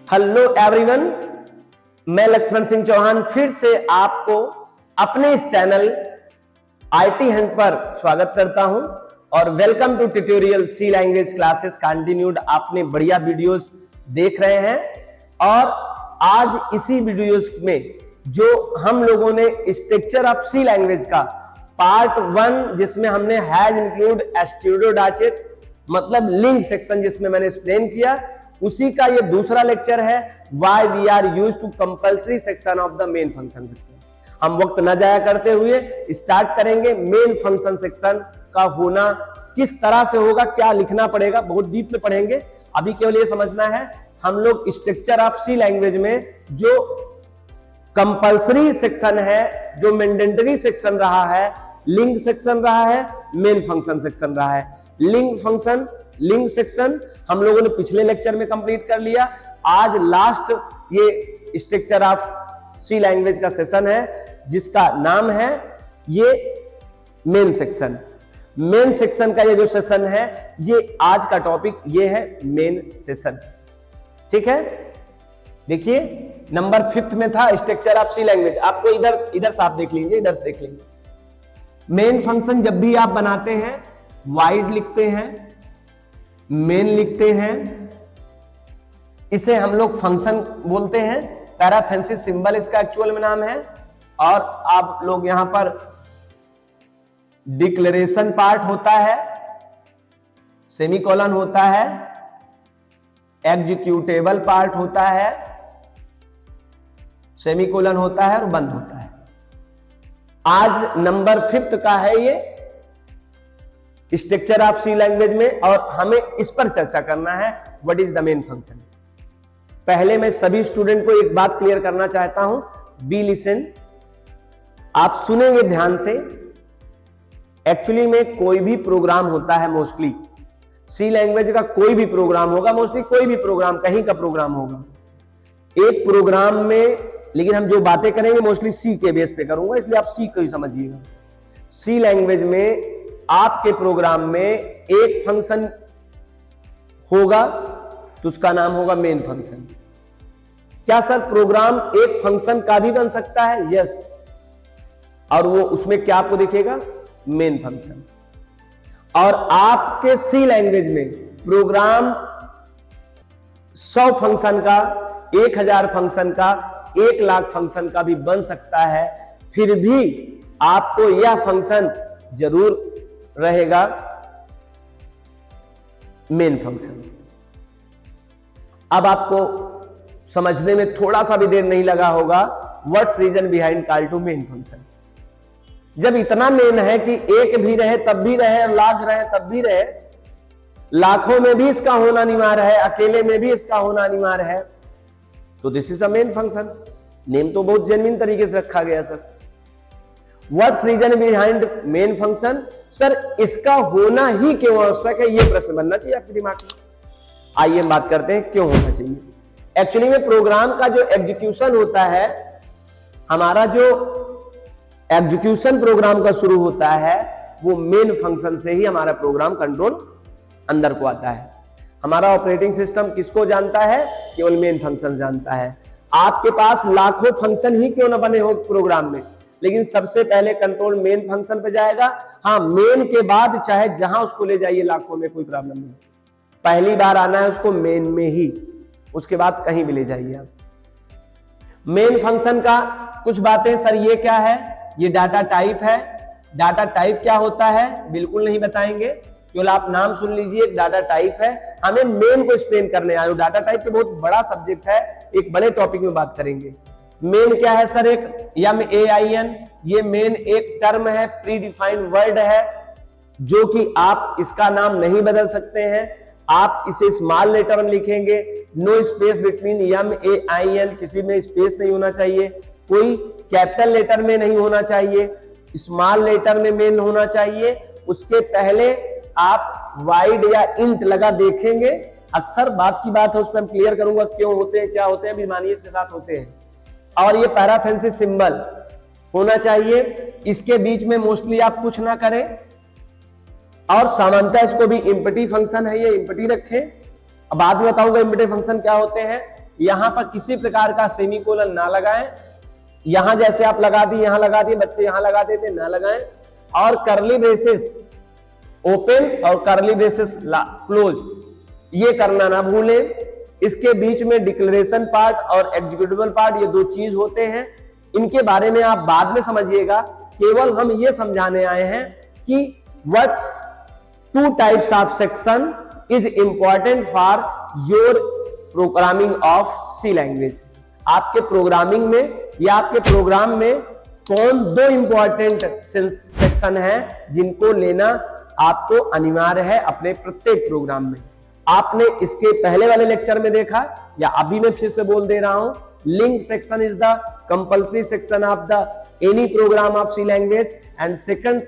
Hello everyone, मैं लक्ष्मण सिंह चौहान फिर से आपको अपने इस चैनल आईटी हंट पर स्वागत करता हूं और welcome to tutorial C language classes continued. आपने बढ़िया वीडियोस देख रहे हैं और आज इसी वीडियोस में जो हम लोगों ने स्ट्रक्चर ऑफ सी लैंग्वेज का पार्ट 1 जिसमें हमने हैज इंक्लूड एस्ट्यूडोडाचेट मतलब लिंक सेक्शन जिसमें मैंने एक्सप्लेन किया, उसी का ये दूसरा लेक्चर है why we are used to compulsory section of the main function section. हम वक्त न जाया करते हुए स्टार्ट करेंगे। मेन फंक्शन सेक्शन का होना किस तरह से होगा, क्या लिखना पड़ेगा, बहुत डीप में पढ़ेंगे। अभी केवल ये समझना है हम लोग स्ट्रक्चर ऑफ सी लैंग्वेज में जो कंपल्सरी सेक्शन है, जो मैंडेटरी सेक्शन रहा है, लिंक सेक्शन रहा है, मेन फंक्शन सेक्शन रहा है। लिंक सेक्शन हम लोगों ने पिछले लेक्चर में कंप्लीट कर लिया। आज लास्ट ये स्ट्रक्चर ऑफ सी लैंग्वेज का सेशन है जिसका नाम है ये मेन सेक्शन। मेन सेक्शन का ये जो सेशन है, ये आज का टॉपिक ये है मेन सेशन। ठीक है, देखिए नंबर 5 में था स्ट्रक्चर ऑफ सी लैंग्वेज। आपको इधर साफ देख लीजिए, इधर देख लेंगे। मेन फंक्शन जब भी आप बनाते हैं वाइड लिखते हैं, मेन लिखते हैं, इसे हम लोग फंक्शन बोलते हैं। पैराथेसिस सिंबल इसका एक्चुअल में नाम है। और आप लोग यहां पर डिक्लेरेशन पार्ट होता है, सेमीकोलन होता है, एग्जीक्यूटेबल पार्ट होता है, सेमीकोलन होता है और बंद होता है। आज नंबर 5 का है ये स्ट्रक्चर ऑफ सी लैंग्वेज में और हमें इस पर चर्चा करना है what is the main function. पहले मैं सभी स्टूडेंट को एक बात क्लियर करना चाहता हूं, बी लिसन। आप सुनेंगे ध्यान से। एक्चुअली में कोई भी प्रोग्राम होता है, मोस्टली सी लैंग्वेज का कोई भी प्रोग्राम होगा, मोस्टली कोई भी प्रोग्राम कहीं का प्रोग्राम होगा एक प्रोग्राम में, लेकिन हम जो बातें करेंगे मोस्टली सी के बेस पे करूंगा, इसलिए आप सी को ही समझिएगा। सी लैंग्वेज में आपके प्रोग्राम में एक फंक्शन होगा तो उसका नाम होगा मेन फंक्शन। क्या सर प्रोग्राम एक फंक्शन का भी बन सकता है? यस। और वो उसमें क्या आपको दिखेगा? Main function. और आपके सी लैंग्वेज में प्रोग्राम 100 फंक्शन का, 1000 फंक्शन का, 1,00,000 फंक्शन का भी बन सकता है, फिर भी आपको यह फंक्शन जरूर रहेगा मेन फंक्शन। अब आपको समझने में थोड़ा सा भी देर नहीं लगा होगा what's reason behind call to main function. जब इतना मेन है कि एक भी रहे तब भी रहे, लाख रहे तब भी रहे, लाखों में भी इसका होना अनिवार्य है, अकेले में भी इसका होना अनिवार्य है, तो this is a main function. Name तो बहुत जेन्युइन तरीके से रखा गया sir. What's reason behind main function? Sir इसका होना ही क्यों आवश्यक है, यह प्रश्न बनना चाहिए आपके दिमाग में। आइए हम बात करते हैं क्यों होना चाहिए। एक्चुअली में प्रोग्राम का जो एग्जीक्यूशन होता है, हमारा जो एग्जीक्यूशन प्रोग्राम का शुरू होता है वो मेन फंक्शन से ही हमारा प्रोग्राम कंट्रोल अंदर को आता है। हमारा ऑपरेटिंग सिस्टम किसको जानता है? केवल मेन फंक्शन जानता है। आपके पास लाखों फंक्शन ही क्यों ना बने हो प्रोग्राम में, लेकिन सबसे पहले कंट्रोल मेन फंक्शन पे जाएगा। हाँ, मेन के बाद चाहे जहां उसको ले जाइए लाखों में, कोई प्रॉब्लम नहीं। पहली बार आना है उसको मेन में ही, उसके बाद कहीं भी ले जाइए आप। मेन फंक्शन का कुछ बातें सर, ये क्या है? ये डाटा टाइप है। डाटा टाइप क्या होता है बिल्कुल नहीं बताएंगे, केवल आप नाम सुन लीजिए, डाटा टाइप है। हमें मेन को एक्सप्लेन करने आए हो। डाटा टाइप तो बहुत बड़ा सब्जेक्ट है, एक बड़े टॉपिक में बात करेंगे। मेन क्या है सर? एक MEAN, ये मेन एक टर्म है, प्री डिफाइंड वर्ड है, जो कि आप इसका नाम नहीं बदल सकते हैं। आप इसे स्मॉल लेटर में लिखेंगे, नो स्पेस बिटवीन MEAN, किसी में स्पेस नहीं होना चाहिए, कोई कैपिटल लेटर में नहीं होना चाहिए, स्मॉल लेटर में मेन होना चाहिए। उसके पहले आप वाइड या इंट लगा देखेंगे, अक्सर बात की बात है, उस पर मैं क्लियर करूंगा क्यों होते हैं, क्या होते हैं, अभी मानिए इसके साथ होते हैं। और ये पैराथेसिस सिंबल होना चाहिए, इसके बीच में मोस्टली आप कुछ ना करें। और सामान्यतः इसको भी इम्पटी फंक्शन है, ये इम्पटी रखें। अब बाद में बताऊंगा इम्पटी फंक्शन क्या होते हैं। यहां पर किसी प्रकार का सेमीकोलन ना लगाएं। यहां जैसे आप लगा दिए, यहां लगा दिए, बच्चे यहां लगा देते, ना लगाएं। और कर्ली ब्रेसेस ओपन और कर्ली ब्रेसेस क्लोज, ये करना ना भूलें। इसके बीच में डिक्लेरेशन पार्ट और एग्जीक्यूटिबल पार्ट, ये दो चीज होते हैं, इनके बारे में आप बाद में समझिएगा। केवल हम ये समझाने आए हैं कि what's two types of section is important for your programming of C language. आपके प्रोग्रामिंग में या आपके प्रोग्राम में कौन दो इंपॉर्टेंट सेक्शन है जिनको लेना आपको अनिवार्य है अपने प्रत्येक प्रोग्राम में। आपने इसके पहले वाले लेक्चर में देखा, या अभी मैं फिर से बोल दे रहा हूं, link section is the compulsory section of the any program of C language and second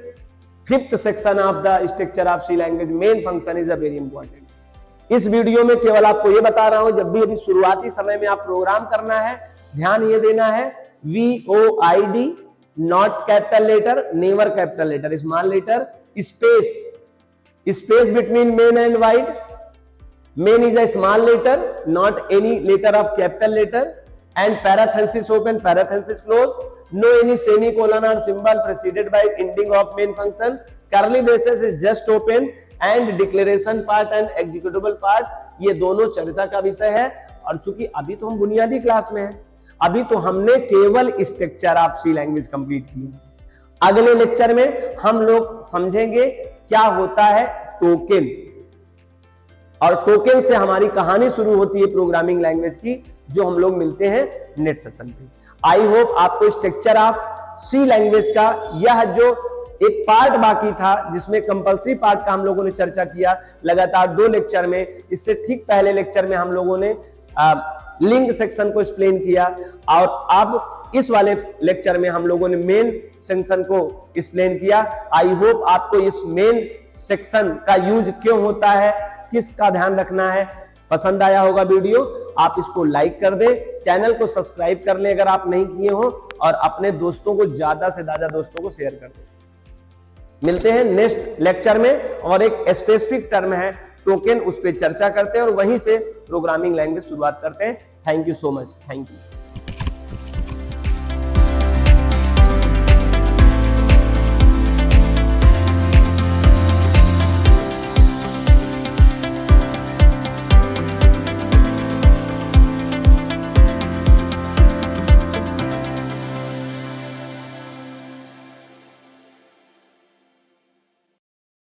fifth section of the structure of C language main function is a very important. इस वीडियो में केवल आपको यह बता रहा हूं, जब भी अभी शुरुआती समय में आप प्रोग्राम करना है, ध्यान ये देना है VOID, not capital letter, never capital letter, small letter, space between main and void. Main is a small letter, not any letter of capital letter, and parenthesis open, parenthesis close. No any semicolon or symbol preceded by ending of main function. Curly braces is just open and declaration part and executable part. ये दोनों चर्चा का विषय है। और चूंकि अभी तो हम बुनियादी क्लास में हैं, अभी तो हमने केवल structure of C language complete की। अगले लेक्चर में हम लोग समझेंगे क्या होता है टोकन, और टोकन से हमारी कहानी शुरू होती है प्रोग्रामिंग लैंग्वेज की, जो हम लोग मिलते हैं नेट सेशन पे। आई होप आपको स्ट्रक्चर ऑफ सी लैंग्वेज का यह जो एक पार्ट बाकी था, जिसमें कंपल्सरी पार्ट का हम लोगों ने चर्चा किया लगातार 2 लेक्चर में। इससे ठीक पहले लेक्चर में हम लोगों ने लिंक सेक्शन को एक्सप्लेन किया, और अब इस वाले लेक्चर में हम लोगों ने मेन सेक्शन को एक्सप्लेन किया। आई होप आपको इस मेन सेक्शन का यूज क्यों होता है, किसका ध्यान रखना है, पसंद आया होगा वीडियो। आप इसको लाइक कर दें, चैनल को सब्सक्राइब कर लें अगर आप नहीं किए हो, और अपने दोस्तों को ज्यादा से ज्यादा दोस्तों को शेयर कर दें। मिलते हैं नेक्स्ट लेक्चर में, और एक स्पेसिफिक टर्म है टोकन, उस पर चर्चा करते हैं और वहीं से प्रोग्रामिंग लैंग्वेज शुरुआत करते हैं। Thank you so much, thank you.